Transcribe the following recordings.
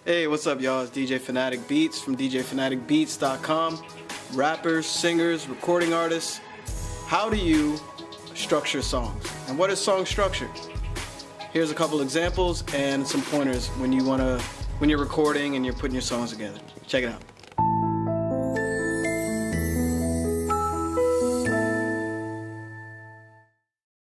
Hey, what's up, y'all? It's DJ Phanatic Beats from DJPhanaticBeats.com. Rappers, singers, recording artists. How do you structure songs? And what is song structure? Here's a couple examples and some pointers when you're recording and you're putting your songs together. Check it out.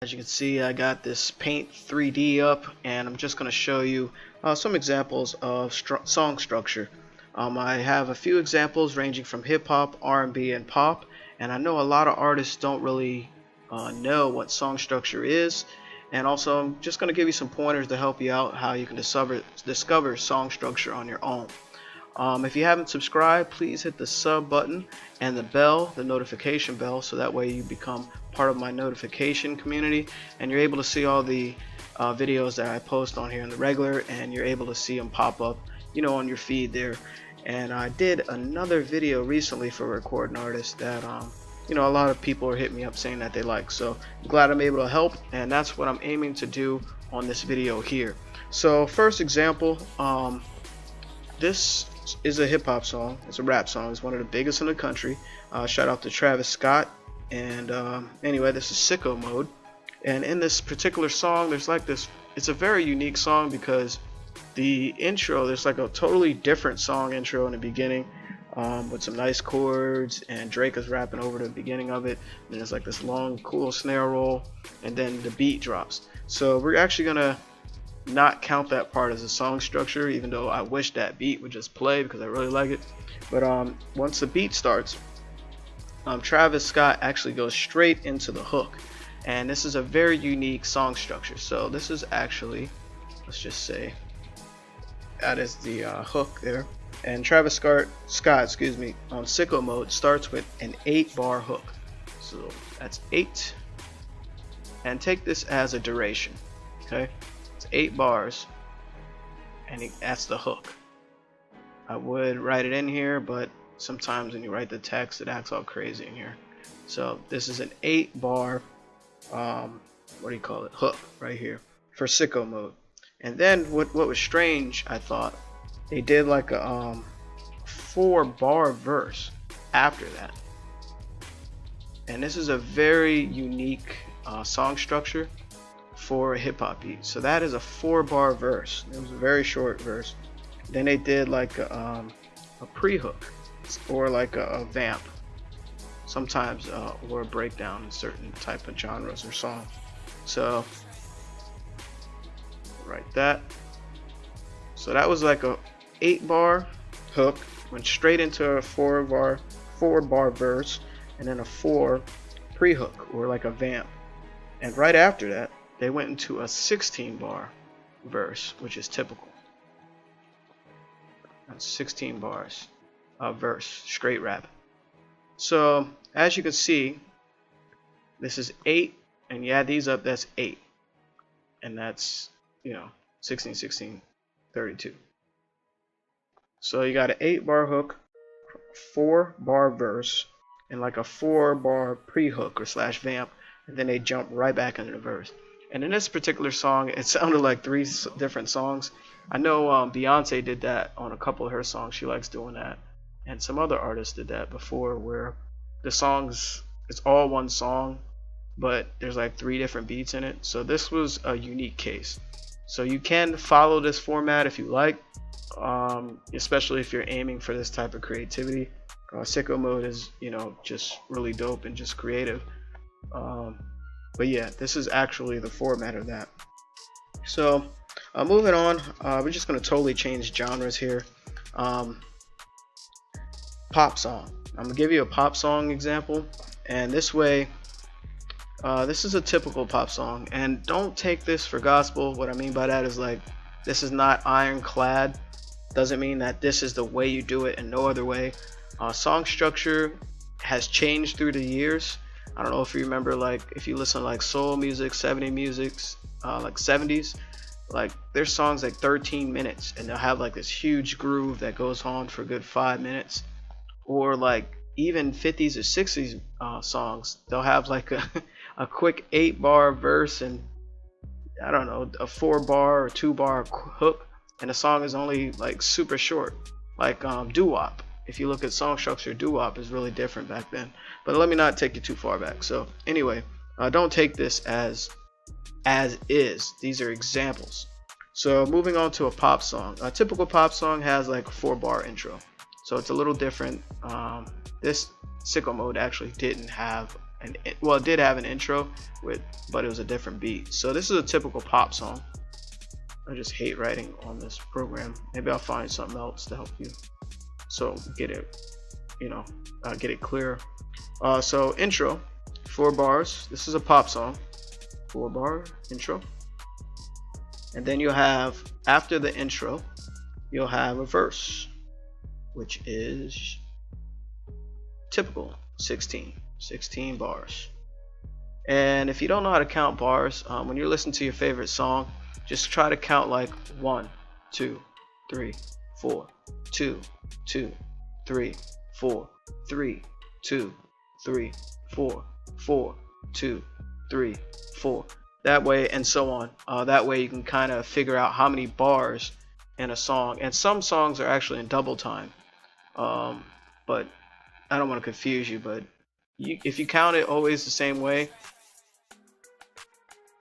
As you can see, I got this Paint 3D up, and I'm just going to show you some examples of song structure. I have a few examples ranging from hip-hop, R&B, and pop, and I know a lot of artists don't really know what song structure is, and also I'm just going to give you some pointers to help you out how you can discover song structure on your own. If you haven't subscribed, please hit the sub button and the bell, the notification bell, so that way you become part of my notification community and you're able to see all the videos that I post on here in the regular, and you're able to see them pop up, on your feed there. And I did another video recently for recording artists that a lot of people are hitting me up saying that they like, so I'm glad I'm able to help, and that's what I'm aiming to do on this video here. So first example, this is a hip-hop song. It's a rap song. It's one of the biggest in the country. Shout out to Travis Scott. And anyway, this is Sicko Mode, and in this particular song there's like this, it's a very unique song because the intro, there's like a totally different song intro in the beginning with some nice chords, and Drake is rapping over the beginning of it, and there's like this long cool snare roll, and then the beat drops. So we're actually gonna not count that part as a song structure, even though I wish that beat would just play because I really like it. But once the beat starts, Travis Scott actually goes straight into the hook, and this is a very unique song structure. So this is actually, let's just say that is the hook there, and Travis Scott on Sicko Mode starts with an 8-bar hook. So that's 8, and take this as a duration. Okay, it's 8 bars, and that's the hook. I would write it in here, but sometimes when you write the text it acts all crazy in here. So this is an 8-bar hook right here for Sicko Mode. And then what was strange, I thought, they did like a 4-bar verse after that, and this is a very unique song structure for a hip-hop beat. So that is a 4-bar verse. It was a very short verse. Then they did like a pre-hook, or like a vamp sometimes, or a breakdown in certain type of genres or songs. So write that. So that was like a 8-bar hook, went straight into a 4-bar verse, and then a 4 pre-hook, or like a vamp. And right after that they went into a 16-bar verse, which is typical. That's 16 bars verse, straight rap. So as you can see, this is 8, and you add these up, that's 8, and that's 16, 16, 32. So you got an 8-bar hook, 4-bar verse, and like a 4-bar pre-hook or slash vamp, and then they jump right back into the verse. And in this particular song, it sounded like 3 different songs. I know Beyonce did that on a couple of her songs. She likes doing that. And some other artists did that before, where the songs, it's all one song, but there's like 3 different beats in it. So this was a unique case. So you can follow this format if you like, especially if you're aiming for this type of creativity. Sicko Mode is, just really dope and just creative. But yeah, this is actually the format of that. So moving on, we're just going to totally change genres here. Pop song. I'm gonna give you a pop song example, and this way, this is a typical pop song, and don't take this for gospel. What I mean by that is, like, this is not ironclad. Doesn't mean that this is the way you do it and no other way. Song structure has changed through the years. I don't know if you remember, like, if you listen to like soul music, 70s musics, like 70s, like there's songs like 13 minutes, and they'll have like this huge groove that goes on for a good 5 minutes. Or like even 50s or 60s songs, they'll have like a quick 8-bar verse and I don't know, a 4-bar or 2-bar hook, and the song is only like super short, like doo-wop. If you look at song structure, doo-wop is really different back then. But let me not take you too far back. So anyway, don't take this as is. These are examples. So moving on to a pop song. A typical pop song has like a 4-bar intro, so it's a little different. This Sicko Mode actually didn't have it did have an intro but it was a different beat. So this is a typical pop song. I just hate writing on this program. Maybe I'll find something else to help you so get it, get it clear. So intro, 4 bars. This is a pop song, 4-bar intro. And then you'll have, after the intro, you'll have a verse, which is typical 16 bars. And if you don't know how to count bars, when you're listening to your favorite song, just try to count like 1 2 3 4 2 2 3 4 3 2 3 4 4 2 3 4, that way, and so on. That way you can kind of figure out how many bars in a song. And some songs are actually in double time, but I don't want to confuse you, but if you count it always the same way,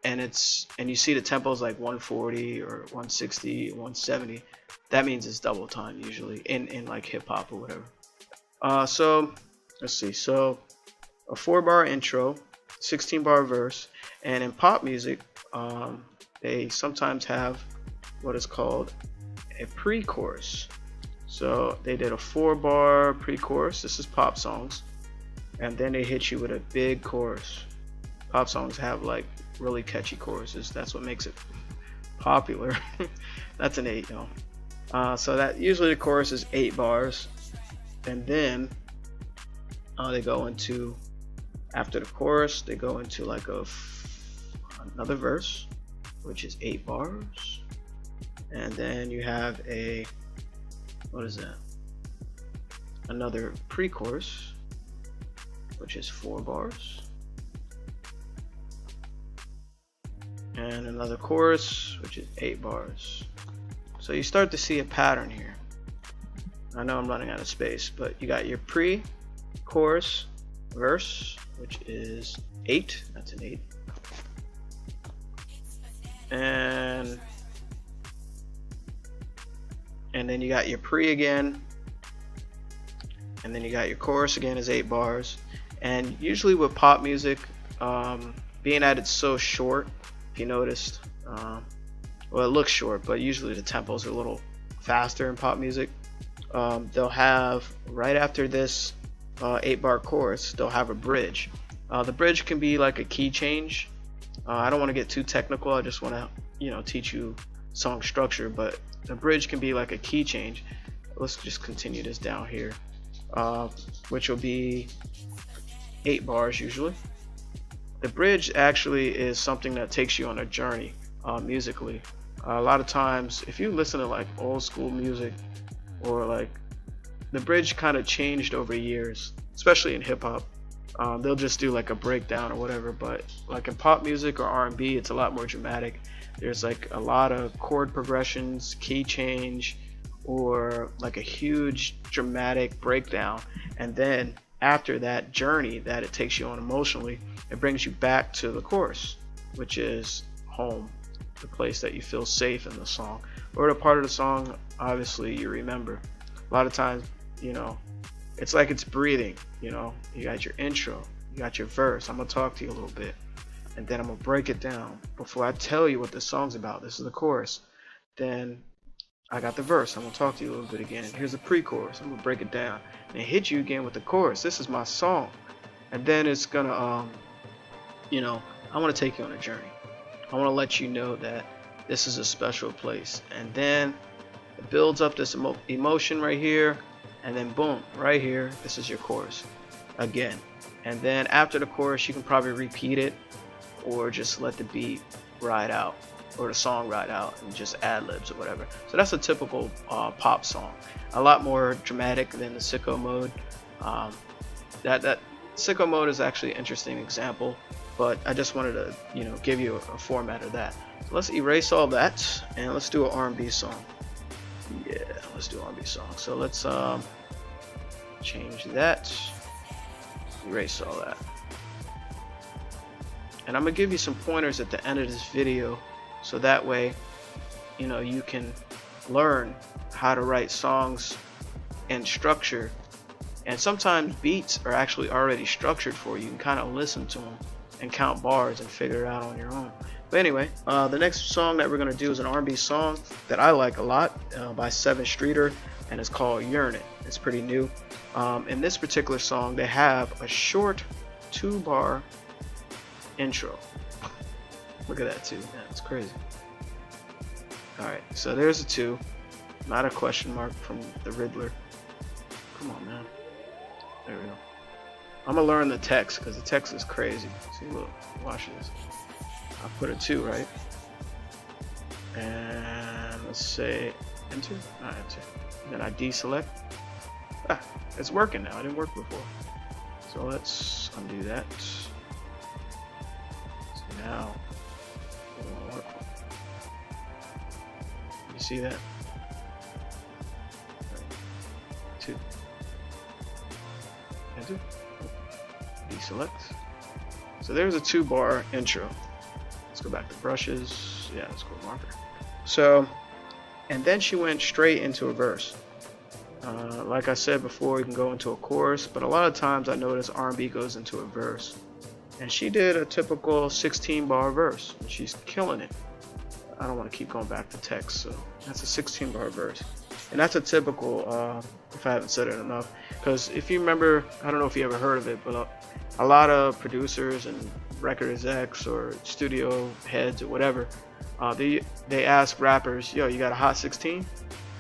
and you see the tempo is like 140 or 160, 170, that means it's double time usually in like hip hop or whatever. So let's see. So a 4-bar intro, 16-bar verse, and in pop music, they sometimes have what is called a pre-chorus. So they did a 4-bar pre-chorus. This is pop songs, and then they hit you with a big chorus. Pop songs have like really catchy choruses. That's what makes it popular. That's an 8, though. So that usually the chorus is 8 bars, and then they go into, after the chorus, they go into like another verse, which is 8 bars, and then you have another pre-chorus, which is 4 bars, and another chorus, which is 8 bars. So you start to see a pattern here. I know I'm running out of space, but you got your pre-chorus verse, which is 8. That's an 8. And then you got your pre again, and then you got your chorus again is 8 bars. And usually with pop music, being that it's so short, if you noticed, well, it looks short, but usually the tempos are a little faster in pop music. They'll have, right after this 8-bar chorus, they'll have a bridge. The bridge can be like a key change. I don't want to get too technical. I just want to, teach you song structure. But the bridge can be like a key change. Let's just continue this down here, which will be 8 bars usually. The bridge actually is something that takes you on a journey musically. A lot of times, if you listen to like old school music, or like, the bridge kind of changed over years, especially in hip hop. They'll just do like a breakdown or whatever, but like in pop music or R&B, it's a lot more dramatic. There's like a lot of chord progressions, key change, or like a huge dramatic breakdown, and then after that journey that it takes you on emotionally, it brings you back to the chorus, which is home, the place that you feel safe in the song, or the part of the song obviously you remember. A lot of times, it's like it's breathing. You got your intro, you got your verse. I'm gonna talk to you a little bit, and then I'm gonna break it down before I tell you what the song's about. This is the chorus. Then I got the verse. I'm gonna talk to you a little bit again. Here's the pre-chorus. I'm gonna break it down and hit you again with the chorus. This is my song, and then it's gonna, I want to take you on a journey. I want to let you know that this is a special place, and then it builds up this emotion right here, and then boom, right here, this is your chorus again. And then after the chorus, you can probably repeat it, or just let the beat ride out, or the song ride out, and just ad-libs or whatever. So that's a typical pop song. A lot more dramatic than the Sicko Mode. That Sicko Mode is actually an interesting example, but I just wanted to, give you a format of that. So let's erase all that, and let's do an R&B song. Yeah, let's do R&B song. So let's change that. Erase all that. And I'm gonna give you some pointers at the end of this video, so that way, you know, you can learn how to write songs and structure. And sometimes beats are actually already structured for you. You can kind of listen to them and count bars and figure it out on your own. But anyway, the next song that we're gonna do is an R&B song that I like a lot by 7 Streeter, and it's called Yearnin'. It's pretty new. In this particular song, they have a short 2-bar intro. Look at that too. Man, it's crazy. Alright, so there's a 2. Not a question mark from the Riddler. Come on, man. There we go. I'm gonna learn the text because the text is crazy. See, look, watch this. I put a 2, right? And let's say enter. Not enter. Then I deselect. Ah, it's working now. It didn't work before. So let's undo that. So now it won't work. You see that? 2. Enter. Deselect. So there's a 2-bar intro. Let's go back to brushes. Yeah, let's go marker. So, and then she went straight into a verse. Like I said before, you can go into a chorus, but a lot of times I notice R&B goes into a verse. And she did a typical 16-bar verse. And she's killing it. I don't want to keep going back to text, so that's a 16-bar verse. And that's a typical, if I haven't said it enough, because if you remember, I don't know if you ever heard of it, but a lot of producers and record execs or studio heads or whatever, they ask rappers, yo, you got a hot 16?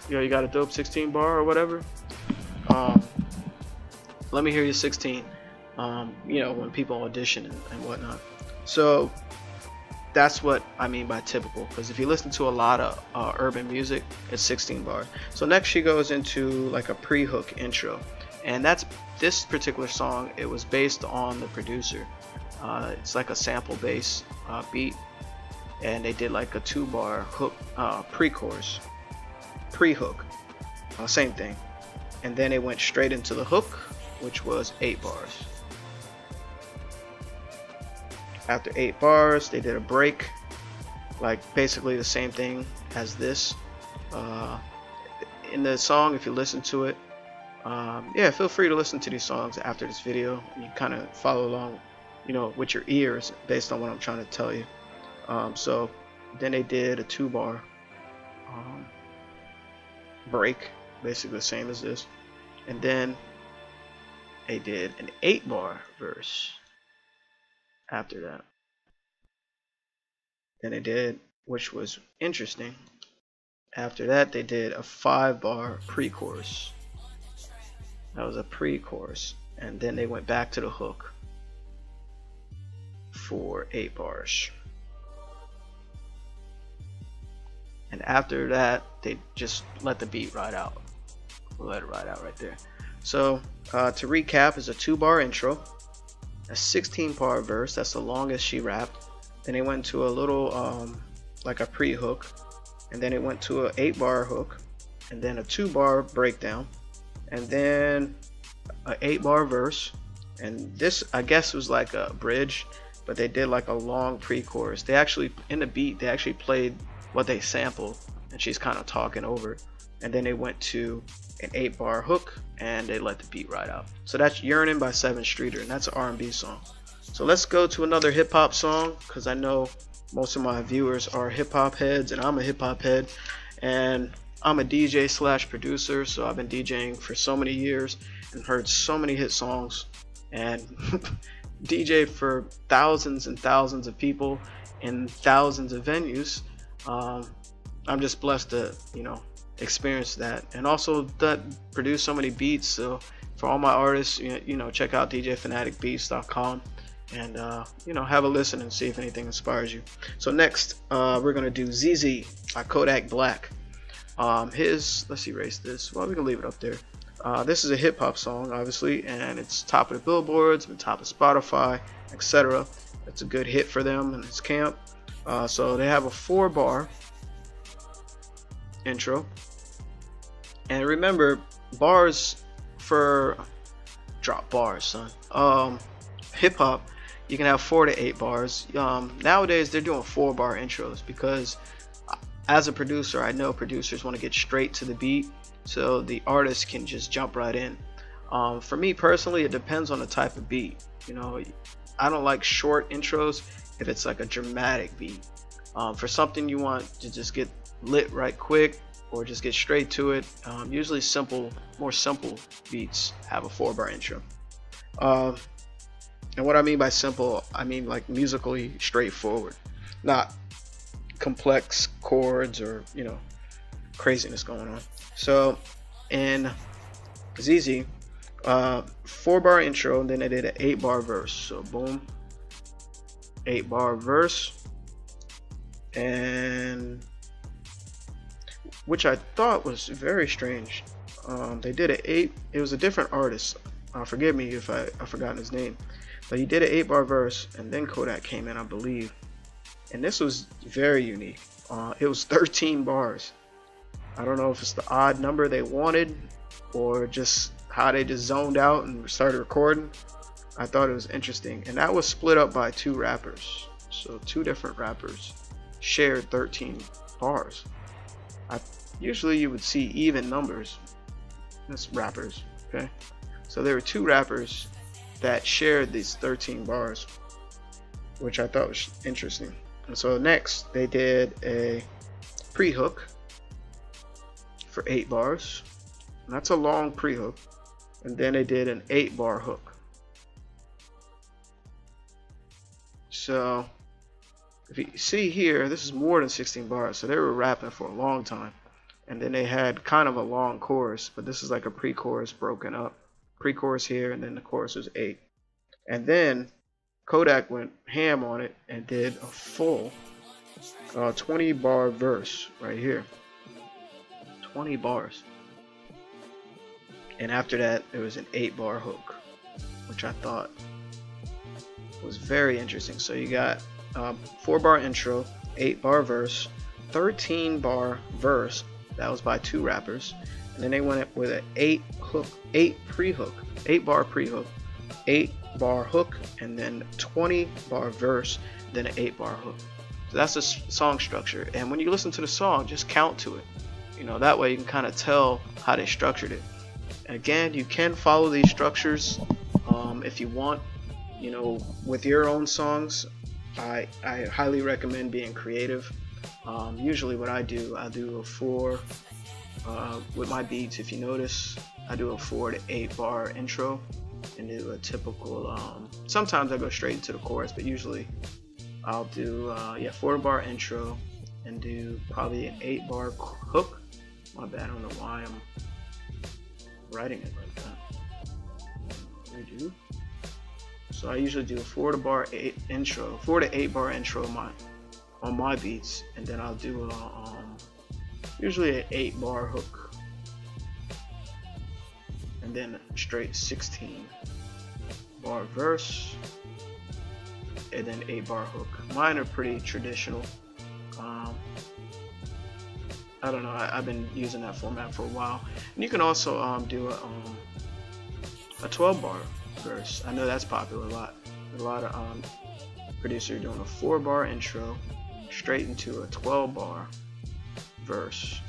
Yo, you got a dope 16 bar or whatever? Let me hear your 16. You know, when people audition and whatnot. So that's what I mean by typical, because if you listen to a lot of urban music, it's 16 bars. So next she goes into like a pre-hook intro, and that's this particular song. It was based on the producer. It's like a sample bass beat, and they did like a 2-bar hook, pre-chorus, pre-hook, same thing, and then it went straight into the hook, which was 8 bars. After 8 bars, they did a break, like basically the same thing as this. In the song, if you listen to it, yeah, feel free to listen to these songs after this video. You kind of follow along, you know, with your ears based on what I'm trying to tell you. So then they did a 2-bar break, basically the same as this, and then they did an 8-bar verse. After that, then they did, which was interesting, after that they did a 5-bar pre-chorus. That was a pre-chorus, and then they went back to the hook for 8 bars, and after that they just let the beat ride out. We'll let it ride out right there. So to recap, is a 2-bar intro, a 16-bar verse, that's the longest she rapped. Then it went to a little like a pre-hook, and then it went to an 8-bar hook, and then a 2-bar breakdown, and then an 8-bar verse. And this, I guess, was like a bridge, but they did like a long pre-chorus. They actually, in the beat, they actually played what they sampled, and she's kind of talking over it. And then they went to an 8-bar hook, and they let the beat ride out. So that's Yearnin' by 7 Streeter, and that's an R&B song. So let's go to another hip-hop song, because I know most of my viewers are hip-hop heads, and I'm a hip-hop head, and I'm a DJ slash producer, so I've been DJing for so many years and heard so many hit songs, and DJ for thousands and thousands of people in thousands of venues. I'm just blessed to, you know, experience that, and also that produce so many beats. So for all my artists, you know, check out djphanaticbeats.com and you know, have a listen and see if anything inspires you. So next we're gonna do ZZ by Kodak Black. Let's erase this. Well, we can leave it up there. This is a hip-hop song, obviously, and it's top of the billboards, been top of Spotify, etc. It's a good hit for them in this camp. So they have a 4-bar intro, And remember, bars for drop bars, son. Hip hop, you can have 4 to 8 bars. Nowadays they're doing 4-bar intros because as a producer, I know producers want to get straight to the beat, so the artist can just jump right in. For me personally, it depends on the type of beat. You know, I don't like short intros if it's like a dramatic beat. For something you want to just get lit right quick or just get straight to it, usually more simple beats have a 4-bar intro. And what I mean by simple, I mean like musically straightforward, not complex chords or, you know, craziness going on. So in ZZ, 4-bar intro, and then they did an 8-bar verse. So boom, 8-bar verse, and which I thought was very strange. They did it was a different artist. Forgive me if I've forgotten his name, but he did an 8-bar verse, and then Kodak came in, I believe, and this was very unique. It was 13 bars. I don't know if it's the odd number they wanted or just how they just zoned out and started recording. I thought it was interesting, and that was split up by 2 rappers. So 2 different rappers shared 13 bars. Usually you would see even numbers. That's rappers, okay? So there were 2 rappers that shared these 13 bars, which I thought was interesting. And so next they did a pre-hook for 8 bars. And that's a long pre-hook. And then they did an 8-bar hook. So if you see here, this is more than 16 bars, so they were rapping for a long time. And then they had kind of a long chorus, but this is like a pre-chorus broken up. Pre-chorus here, and then the chorus was 8. And then Kodak went ham on it and did a full 20-bar verse right here. 20 bars. And after that, there was an 8-bar hook, which I thought was very interesting. So you got 4-bar intro, 8-bar verse, 13-bar verse. That was by 2 rappers. And then they went up with an 8-bar pre-hook, 8-bar hook, and then 20-bar verse, then an 8-bar hook. So that's the song structure. And when you listen to the song, just count to it. You know, that way you can kind of tell how they structured it. Again, you can follow these structures if you want, you know, with your own songs. I highly recommend being creative. Usually what I do a 4 with my beats. If you notice, I do a 4 to 8-bar intro and do a typical sometimes I go straight into the chorus, but usually I'll do 4-bar intro and do probably an 8-bar hook. My bad, I don't know why I'm writing it like that. I do. So I usually do a 4 to 8-bar intro on my beats, and then I'll do usually an 8-bar hook, and then straight 16-bar verse, and then 8-bar hook. Mine are pretty traditional. I don't know, I've been using that format for a while. And you can also do a 12-bar verse. I know that's popular a lot. A lot of producers are doing a 4-bar intro straight into a 12-bar verse,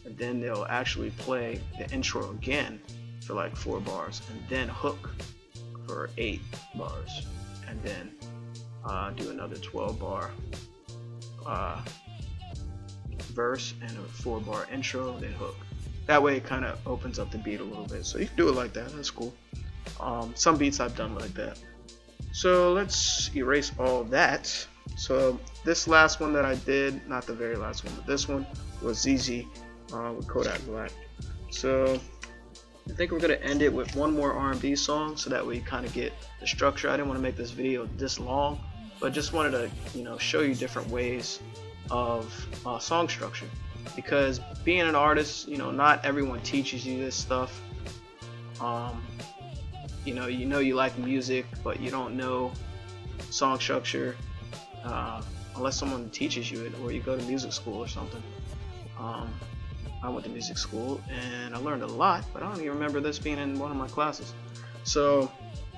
and then they'll actually play the intro again for like 4 bars, and then hook for 8 bars, and then do another 12-bar verse and a 4-bar intro, then hook. That way it kind of opens up the beat a little bit. So you can do it like that. That's cool. Some beats I've done like that. So let's erase all that. So this last one that I did, not the very last one, but this one was ZZ with Kodak Black. So I think we're gonna end it with one more R&B song, so that way you kind of get the structure. I didn't want to make this video this long, but just wanted to, you know, show you different ways of song structure, because being an artist, you know, not everyone teaches you this stuff. You know you like music, but you don't know song structure unless someone teaches you it, or you go to music school or something. I went to music school and I learned a lot, but I don't even remember this being in one of my classes. So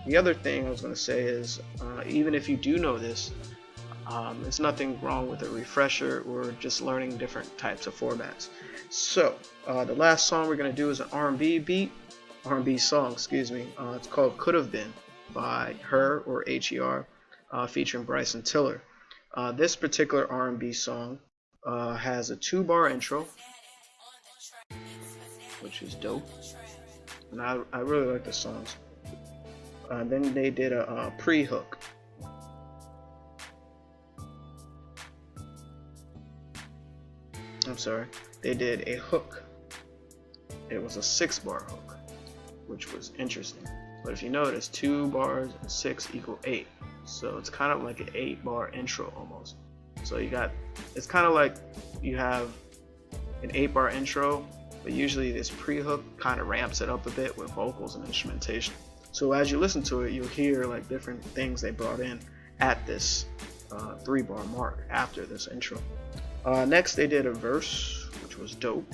the other thing I was going to say is, even if you do know this, there's nothing wrong with a refresher or just learning different types of formats. So the last song we're going to do is an R&B song, excuse me. It's called Could Have Been by Her, or Her, featuring Bryson Tiller. This particular R&B song has a 2-bar intro, which is dope, and I really like the songs. Then they did a pre-hook. I'm sorry, they did a hook. It was a 6-bar hook, which was interesting. But if you notice, 2 bars and 6 equal 8. So it's kind of like an 8-bar intro almost. So it's kind of like you have an 8-bar intro, but usually this pre-hook kind of ramps it up a bit with vocals and instrumentation. So as you listen to it, you'll hear like different things they brought in at this 3-bar mark after this intro. Next they did a verse, which was dope.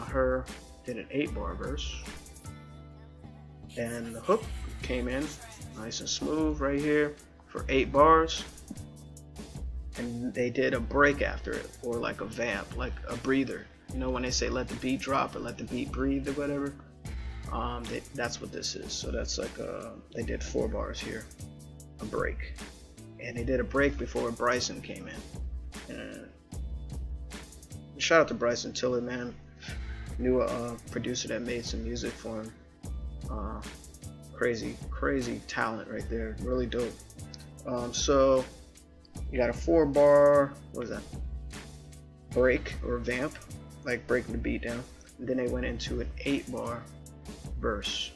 Her did an 8-bar verse, and the hook came in nice and smooth right here for 8 bars, and they did a break after it, or like a vamp, like a breather. You know when they say let the beat drop or let the beat breathe or whatever, that's what this is. So that's like they did 4 bars here, a break, and they did a break before Bryson came in. And shout out to Bryson Tiller, man. Knew a producer that made some music for him. Crazy talent right there, really dope. So you got a 4-bar, what is that, break or vamp, like breaking the beat down, and then they went into an 8-bar verse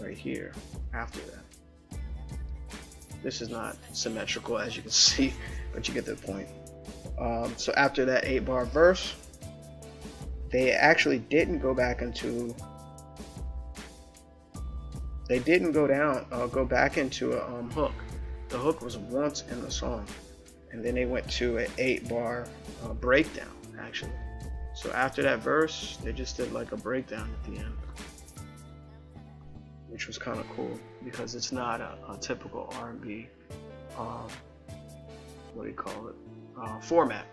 right here after that. This is not symmetrical, as you can see, but you get the point. So after that 8-bar verse, they actually didn't go back into go back into a hook. The hook was once in the song, and then they went to an 8-bar breakdown actually. So after that verse, they just did like a breakdown at the end, which was kind of cool because it's not a typical R&B format.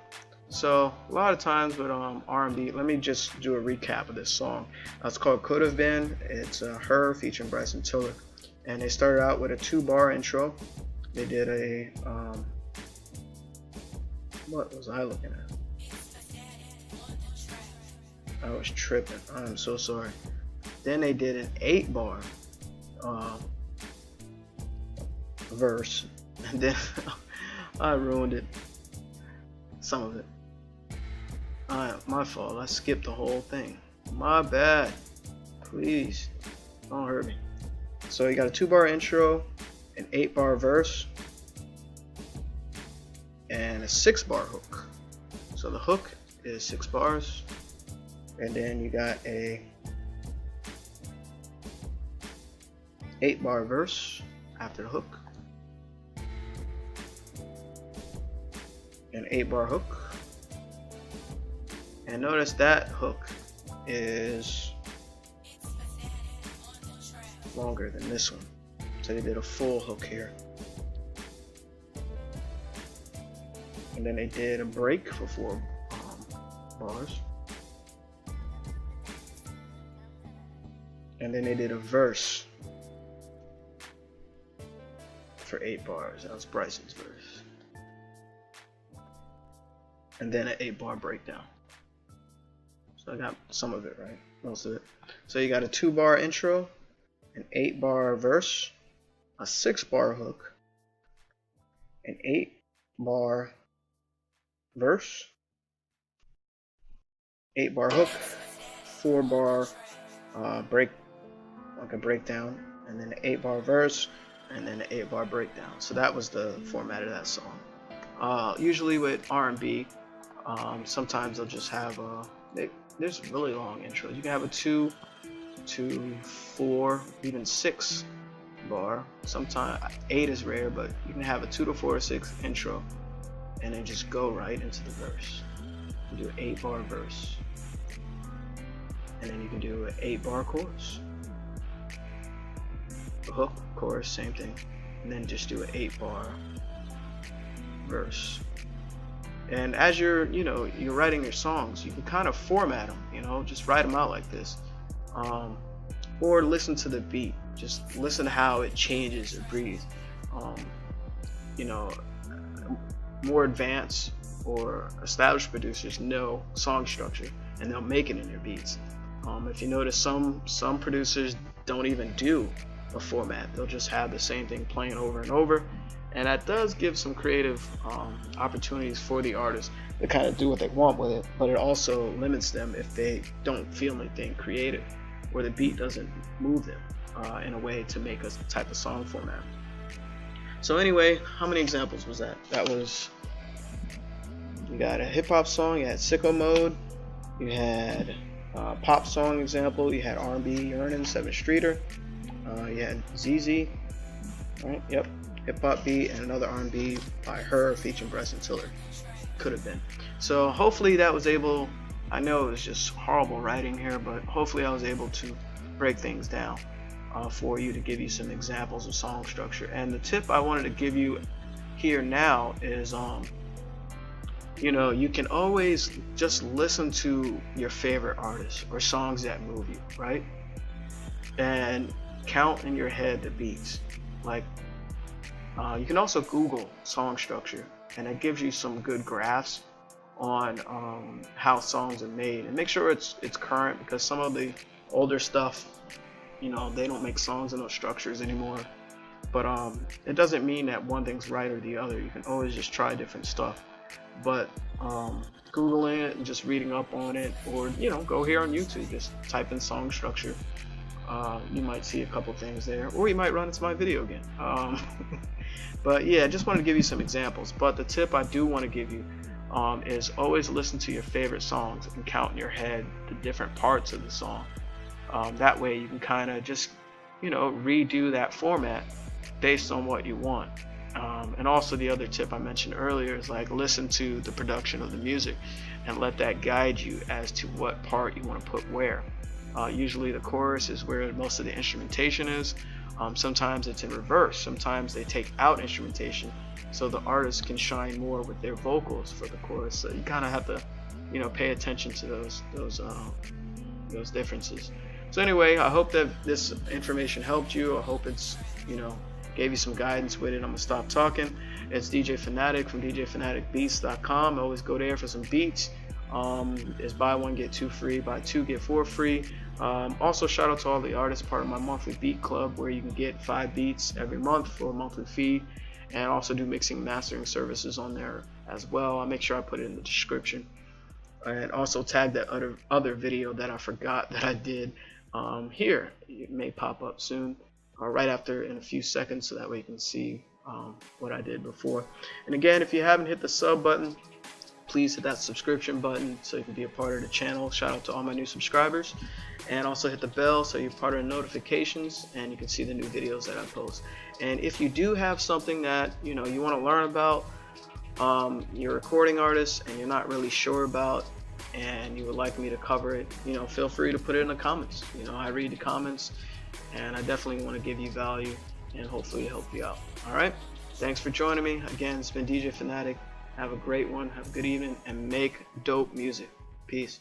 So a lot of times with R&B, let me just do a recap of this song. It's called Could Have Been. It's Her featuring Bryson Tiller, and they started out with a 2-bar intro. They did a what was I looking at? I was tripping. I'm so sorry. Then they did an 8-bar verse, and then I ruined it, some of it. My fault. I skipped the whole thing. My bad. Please don't hurt me. So you got a 2-bar intro, an 8-bar verse, and a 6-bar hook. So the hook is 6 bars, and then you got a 8-bar verse after the hook, an 8-bar hook. And notice that hook is longer than this one. So they did a full hook here. And then they did a break for 4 bars. And then they did a verse for 8 bars. That was Bryson's verse. And then an 8-bar breakdown. So I got some of it right, most of it. So you got a 2-bar intro, an 8-bar verse, a 6-bar hook, an 8-bar verse, 8-bar hook, 4-bar break, like a breakdown, and then an 8-bar verse, and then an 8-bar breakdown. So that was the format of that song. Usually with R&B, sometimes they'll just have there's really long intros. You can have a 2 to 4, even 6 bar. Sometimes 8 is rare, but you can have a 2 to 4 or 6 intro, and then just go right into the verse. You can do an 8-bar verse, and then you can do an 8-bar chorus, a hook, chorus, same thing, and then just do an 8-bar verse. And as you're writing your songs, you can kind of format them, just write them out like this, or listen to the beat, just listen to how it changes or breathes. More advanced or established producers know song structure, and they'll make it in their beats. If you notice, some producers don't even do a format, they'll just have the same thing playing over and over, and that does give some creative opportunities for the artist to kind of do what they want with it, but it also limits them if they don't feel anything creative or the beat doesn't move them in a way to make a type of song format. So anyway, how many examples was that? You got a hip-hop song, you had Sicko Mode, you had pop song example, you had R&B Yearnin', 7th Streeter, you had ZZ, right? Yep, hip-hop beat, and another R&B by her featuring Bryson Tiller. Could have been. So hopefully that was able, I know it was just horrible writing here, but hopefully I was able to break things down for you, to give you some examples of song structure. And the tip I wanted to give you here now is you can always just listen to your favorite artists or songs that move you, right? And count in your head the beats. Like you can also Google song structure, and it gives you some good graphs on how songs are made, and make sure it's current, because some of the older stuff, they don't make songs in those structures anymore. But it doesn't mean that one thing's right or the other. You can always just try different stuff. But Googling it and just reading up on it, or go here on YouTube, just type in song structure. You might see a couple things there, or you might run into my video again. But yeah, I just wanted to give you some examples. But the tip I do want to give you is always listen to your favorite songs and count in your head the different parts of the song. That way you can kind of just redo that format based on what you want. And also the other tip I mentioned earlier is like listen to the production of the music and let that guide you as to what part you want to put where. Usually the chorus is where most of the instrumentation is. Sometimes it's in reverse. Sometimes they take out instrumentation so the artist can shine more with their vocals for the chorus. So you kind of have to pay attention to those differences. So anyway, I hope that this information helped you. I hope it's gave you some guidance with it. I'm gonna stop talking. It's DJ Phanatic from DJPhanaticBeats.com. Always go there for some beats. It's buy one get two free, buy two get four free. Also shout out to all the artists part of my monthly beat club, where you can get 5 beats every month for a monthly fee, and also do mixing and mastering services on there as well. I'll make sure I put it in the description, and also tag that other video that I forgot that I did here. It may pop up soon, or right after, in a few seconds, so that way you can see what I did before. And again, if you haven't hit the sub button, please hit that subscription button so you can be a part of the channel. Shout out to all my new subscribers, and also hit the bell so you're part of the notifications and you can see the new videos that I post. And if you do have something that you want to learn about, you're a recording artist and you're not really sure about, and you would like me to cover it, feel free to put it in the comments. I read the comments, and I definitely want to give you value and hopefully help you out. Alright, thanks for joining me. Again, it's been DJ Phanatic. Have a great one, have a good evening, and make dope music. Peace.